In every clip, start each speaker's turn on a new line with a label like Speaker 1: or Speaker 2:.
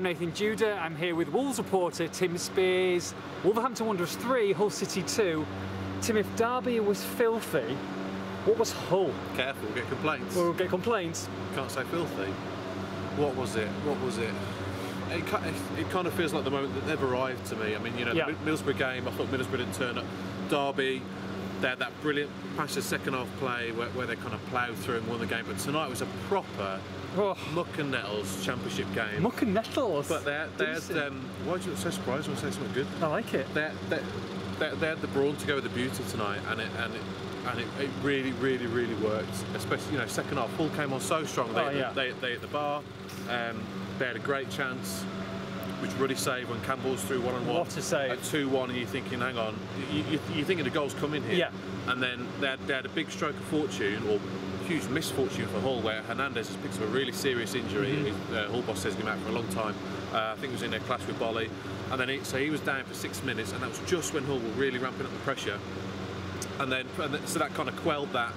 Speaker 1: Nathan Judah. I'm here with Wolves reporter Tim Spiers. Wolverhampton Wanderers 3, Hull City 2. Tim, if Derby was filthy, what was Hull?
Speaker 2: Careful, we'll get complaints.
Speaker 1: We'll get complaints.
Speaker 2: Can't say filthy. What was it? It kind of feels like the moment that they've arrived to me. I mean, you know, the Middlesbrough game, I thought Middlesbrough didn't turn up. Derby, they had that brilliant passage second half play where they kind of ploughed through and won the game. But tonight was a proper muck and nettles championship game.
Speaker 1: Muck and nettles?
Speaker 2: But they had why do you look so surprised when I say something good?
Speaker 1: I like it.
Speaker 2: They had the brawn to go with the beauty tonight, and it really worked. Especially, you know, second half, Hull came on so strong. They hit the bar. They had a great chance, which Ruddy saved when Campbell's through one-on-one.
Speaker 1: What a save.
Speaker 2: At 2-1, and you're thinking, hang on, you're thinking the goal's coming here.
Speaker 1: Yeah.
Speaker 2: And then they had a big stroke of fortune, or huge misfortune for Hull, where Hernandez has picked up a really serious injury. Hull boss says he's been out for a long time. I think it was in a clash with Bolly. And then he was down for 6 minutes, and that was just when Hull were really ramping up the pressure. So that kind of quelled that.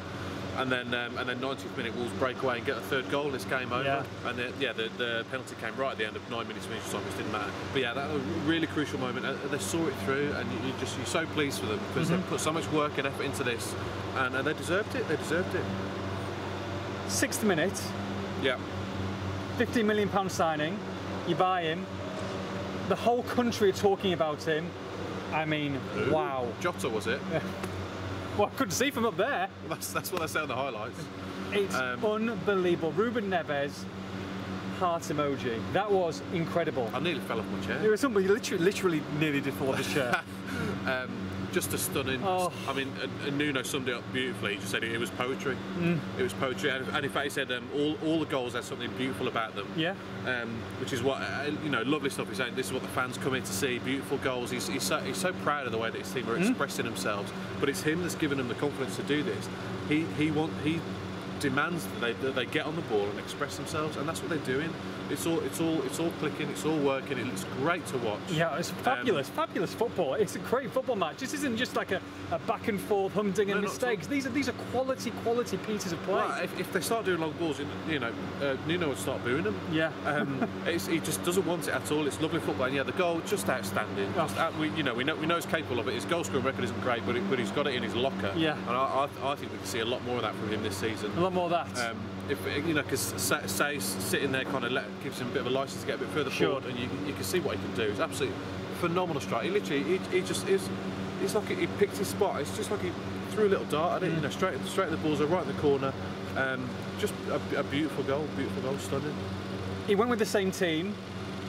Speaker 2: And then 90th minute, Wolves break away and get a third goal. This game over.
Speaker 1: Yeah.
Speaker 2: And the penalty came right at the end of 9 minutes of injury time, which didn't matter. But yeah, that was a really crucial moment. They saw it through, and you're so pleased for them because they put so much work and effort into this, and they deserved it. They deserved it.
Speaker 1: 6th minute.
Speaker 2: Yeah. £15
Speaker 1: million signing. You buy him. The whole country are talking about him. I mean, wow.
Speaker 2: Jota, was it?
Speaker 1: Well, I couldn't see from up there.
Speaker 2: Well, that's what I say on the highlights.
Speaker 1: It's unbelievable. Ruben Neves, heart emoji. That was incredible.
Speaker 2: I nearly fell off my chair.
Speaker 1: It was somebody literally nearly did fall off his chair.
Speaker 2: Just a stunning. I mean, Nuno summed it up beautifully. He just said it was poetry. It was poetry, and in fact, he said all the goals had something beautiful about them.
Speaker 1: Yeah.
Speaker 2: Which is what lovely stuff. He's saying this is what the fans come in to see. Beautiful goals. He's so proud of the way that his team are expressing themselves. But it's him that's given them the confidence to do this. He demands that they get on the ball and express themselves, and that's what they're doing. It's all clicking, it's all working. It looks great to watch.
Speaker 1: Yeah, it's fabulous football. It's a great football match. This isn't just like a back and forth hunting and mistakes. These are quality pieces of play.
Speaker 2: Well, if they start doing long balls, Nuno would start booing them.
Speaker 1: Yeah.
Speaker 2: He just doesn't want it at all. It's lovely football, and yeah, the goal just outstanding. We know he's capable of it. His goal scoring record isn't great, but he's got it in his locker.
Speaker 1: Yeah.
Speaker 2: And I think we can see a lot more of that from him this season.
Speaker 1: A lot more of that.
Speaker 2: Because Say's sitting there kind of gives him a bit of a license to get a bit further forward, and you can see what he can do. It's absolutely phenomenal strike. He literally, he just is. It's like he picked his spot. It's just like he threw a little dart at it. Straight at the balls, right in the corner. Just a beautiful goal, stunning.
Speaker 1: He went with the same team.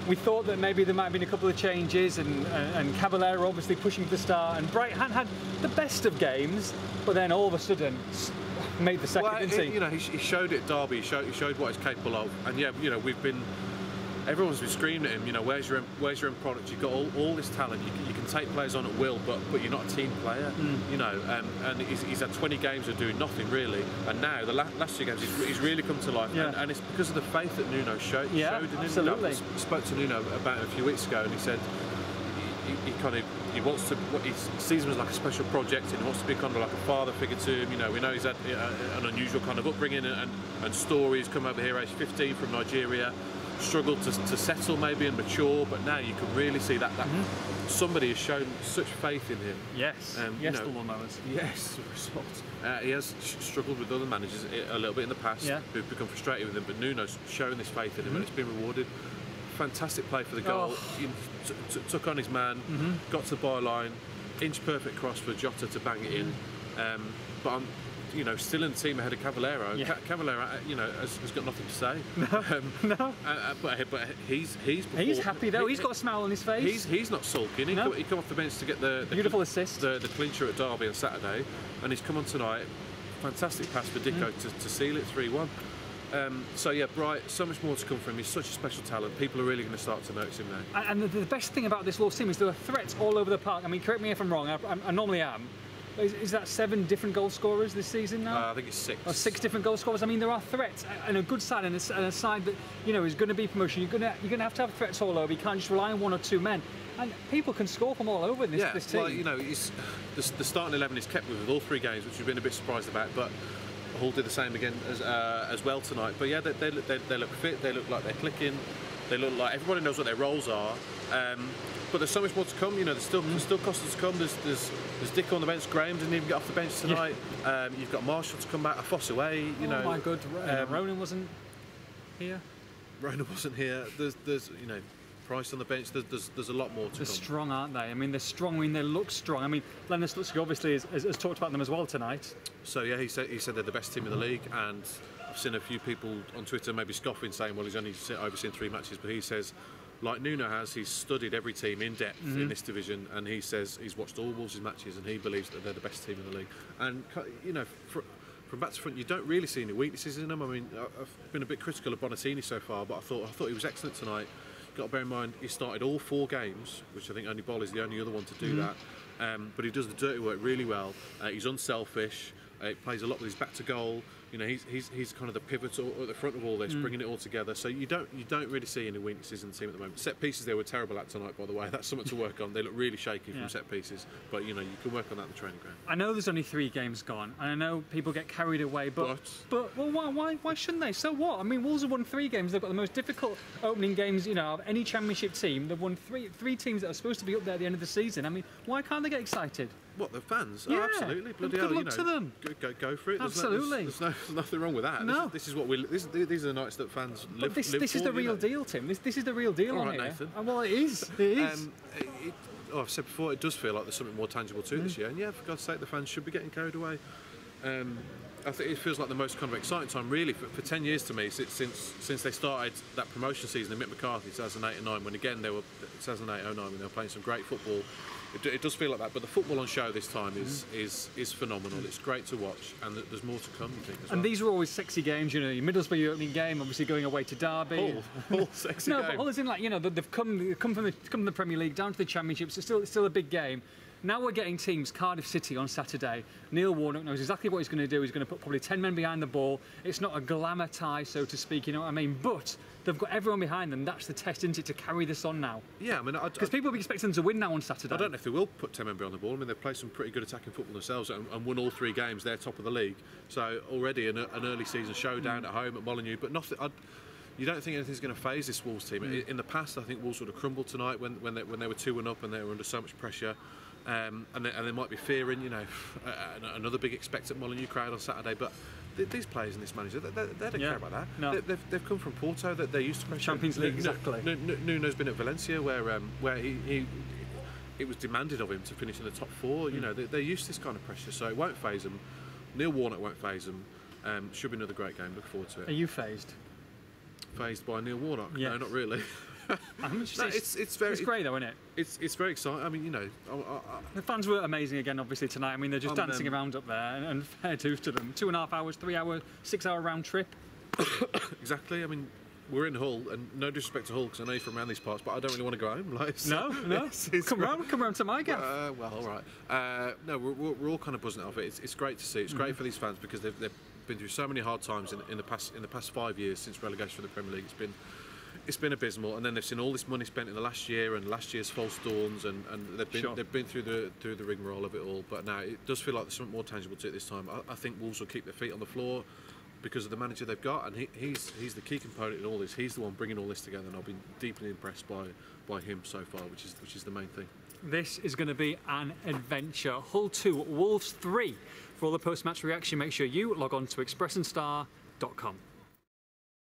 Speaker 1: We thought that maybe there might have been a couple of changes, and Caballero obviously pushing to the start, and Brighton had the best of games, but then all of a sudden made the second, didn't he?
Speaker 2: He showed it at Derby. He showed what he's capable of, and yeah, everyone's been screaming at him. Where's your end product? You've got all this talent. You can take players on at will, but you're not a team player. And he's had 20 games of doing nothing really, and now the last 2 games he's really come to life, and it's because of the faith that Nuno showed in him.
Speaker 1: Absolutely.
Speaker 2: I spoke to Nuno about it a few weeks ago, and he said he wants to. He sees him as like a special project, and he wants to be kind of like a father figure to him. We know he's had an unusual kind of upbringing and stories. Come over here age 15 from Nigeria, struggled to settle maybe and mature, but now you can really see that somebody has shown such faith in him.
Speaker 1: Yes. The lawnmowers.
Speaker 2: Yes, results. He has struggled with other managers a little bit in the past who've become frustrated with him, but Nuno's shown this faith in him, and it's been rewarded. Fantastic play for the goal. He took on his man, got to the byline, inch perfect cross for Jota to bang it in. But I'm, still in the team ahead of Caballero.
Speaker 1: Yeah.
Speaker 2: Caballero, has got nothing to say.
Speaker 1: No.
Speaker 2: But he's
Speaker 1: happy though. He's got a smile on his face.
Speaker 2: He's not sulking. He come off the bench to get the
Speaker 1: beautiful assist,
Speaker 2: the clincher at Derby on Saturday, and he's come on tonight. Fantastic pass for Dicko to seal it 3-1. So yeah, Bright, so much more to come from him. He's such a special talent. People are really going to start to notice him now.
Speaker 1: And the best thing about this Wolves team is there are threats all over the park. I mean, correct me if I'm wrong. I normally am. Is that 7 different goal scorers this season now?
Speaker 2: I think it's 6.
Speaker 1: Or 6 different goal scorers. I mean, there are threats, and a good side and a side that is going to be promotion. You're going to have to have threats all over. You can't just rely on 1 or 2 men. And people can score from all over this team.
Speaker 2: Well, the starting 11 is kept with all 3 games, which we've been a bit surprised about, but Hull did the same again as well tonight. But yeah, they look fit. They look like they're clicking. They look like everybody knows what their roles are. But there's so much more to come. You know, there's still Costa to come. There's Dick on the bench. Graham didn't even get off the bench tonight. Yeah. You've got Marshall to come back. Afosse away. You know.
Speaker 1: Oh my God, Ronan wasn't here.
Speaker 2: Ronan wasn't here. There's you know, Price on the bench. There's a lot more to come.
Speaker 1: They're strong, aren't they? I mean, they're strong. I mean, they look strong. I mean, Lennon Slutsky obviously has talked about them as well tonight.
Speaker 2: So yeah, he said they're the best team in the league, and I've seen a few people on Twitter maybe scoffing, saying, well, he's only overseen 3 matches, but he says, like Nuno has, he's studied every team in depth in this division, and he says he's watched all Wolves' matches, and he believes that they're the best team in the league. And you know, from back to front, you don't really see any weaknesses in them. I mean, I've been a bit critical of Bonatini so far, but I thought he was excellent tonight. Got to bear in mind he started all 4 games, which I think only Boll is the only other one to do that. But he does the dirty work really well. He's unselfish. He plays a lot with his back to goal. You know, he's kind of the pivot at the front of all this, bringing it all together. So you don't really see any weaknesses in the team at the moment. Set pieces they were terrible at tonight, by the way. That's something to work on. They look really shaky from set pieces, but you know, you can work on that in the training ground.
Speaker 1: I know there's only 3 games gone, and I know people get carried away, but well, why shouldn't they? So what? I mean, Wolves have won 3 games. They've got the most difficult opening games, you know, of any Championship team. They've won three teams that are supposed to be up there at the end of the season. I mean, why can't they get excited?
Speaker 2: What, the fans?
Speaker 1: Yeah.
Speaker 2: Oh, absolutely. Bloody
Speaker 1: Good
Speaker 2: hell,
Speaker 1: luck to them.
Speaker 2: Go for it.
Speaker 1: Absolutely.
Speaker 2: There's nothing wrong with that.
Speaker 1: No.
Speaker 2: This is what these are the nights that fans live
Speaker 1: This
Speaker 2: for.
Speaker 1: is the real deal, Tim. This is the real deal
Speaker 2: All
Speaker 1: on
Speaker 2: right,
Speaker 1: here.
Speaker 2: Nathan.
Speaker 1: Well, it is. It is.
Speaker 2: I've said before, it does feel like there's something more tangible to it this year. And yeah, for God's sake, the fans should be getting carried away. I think it feels like the most kind of exciting time, really, for 10 years to me, since they started that promotion season in Mick McCarthy, 2008 and 9, when again they were 2008-09 when they were playing some great football. It does feel like that, but the football on show this time is phenomenal. It's great to watch, and there's more to come, I think, as well.
Speaker 1: And these are always sexy games, you know. Your Middlesbrough opening game, obviously going away to Derby.
Speaker 2: All sexy
Speaker 1: no,
Speaker 2: game.
Speaker 1: but all is in, like, you know, they've come from the Premier League down to the Championship. So it's still a big game. Now we're getting teams, Cardiff City on Saturday. Neil Warnock knows exactly what he's going to do. He's going to put probably 10 men behind the ball. It's not a glamour tie, so to speak, you know what I mean? But they've got everyone behind them. That's the test, isn't it, to carry this on now?
Speaker 2: Yeah, I mean,
Speaker 1: because people will be expecting them to win now on Saturday.
Speaker 2: I don't know if they will put 10 men behind the ball. I mean, they've played some pretty good attacking football themselves and won all 3 games. They're top of the league. So already an early season showdown at home at Molineux. But nothing. You don't think anything's going to phase this Wolves team? In the past, I think Wolves would have crumbled tonight when they were 2-1 up and they were under so much pressure. And they might be fearing, you know, another big expectant Molineux crowd on Saturday. But these players and this manager, they don't care about that.
Speaker 1: No.
Speaker 2: They've come from Porto. They're used to pressure.
Speaker 1: Champions League, exactly.
Speaker 2: Nuno's been at Valencia, where it was demanded of him to finish in the top 4. You know, they're used to this kind of pressure, so it won't faze them. Neil Warnock won't faze them. Should be another great game. Look forward to it.
Speaker 1: Are you phased?
Speaker 2: Phased by Neil Warnock?
Speaker 1: Yes.
Speaker 2: No, not really.
Speaker 1: It's great though, isn't it?
Speaker 2: It's very exciting. I mean, you know,
Speaker 1: the fans were amazing again, obviously tonight. I mean, they're just dancing around up there, and fair dues to them. 2.5 hours, 3 hour, 6 hour round trip.
Speaker 2: Exactly. I mean, we're in Hull, and no disrespect to Hull, because I know you're from around these parts, but I don't really want to go home. Like, so
Speaker 1: no. Come round to my gaff.
Speaker 2: Well, all right. No, we're all kind of buzzing off it. It's great to see. It's great for these fans because they've been through so many hard times in the past 5 years since relegation from the Premier League. It's been abysmal, and then they've seen all this money spent in the last year and last year's false dawns, and they've been through the rigmarole of it all. But now it does feel like there's something more tangible to it this time. I think Wolves will keep their feet on the floor because of the manager they've got, and he's the key component in all this. He's the one bringing all this together, and I've been deeply impressed by him so far, which is the main thing.
Speaker 1: This is going to be an adventure. Hull 2, Wolves 3. For all the post-match reaction, make sure you log on to expressandstar.com.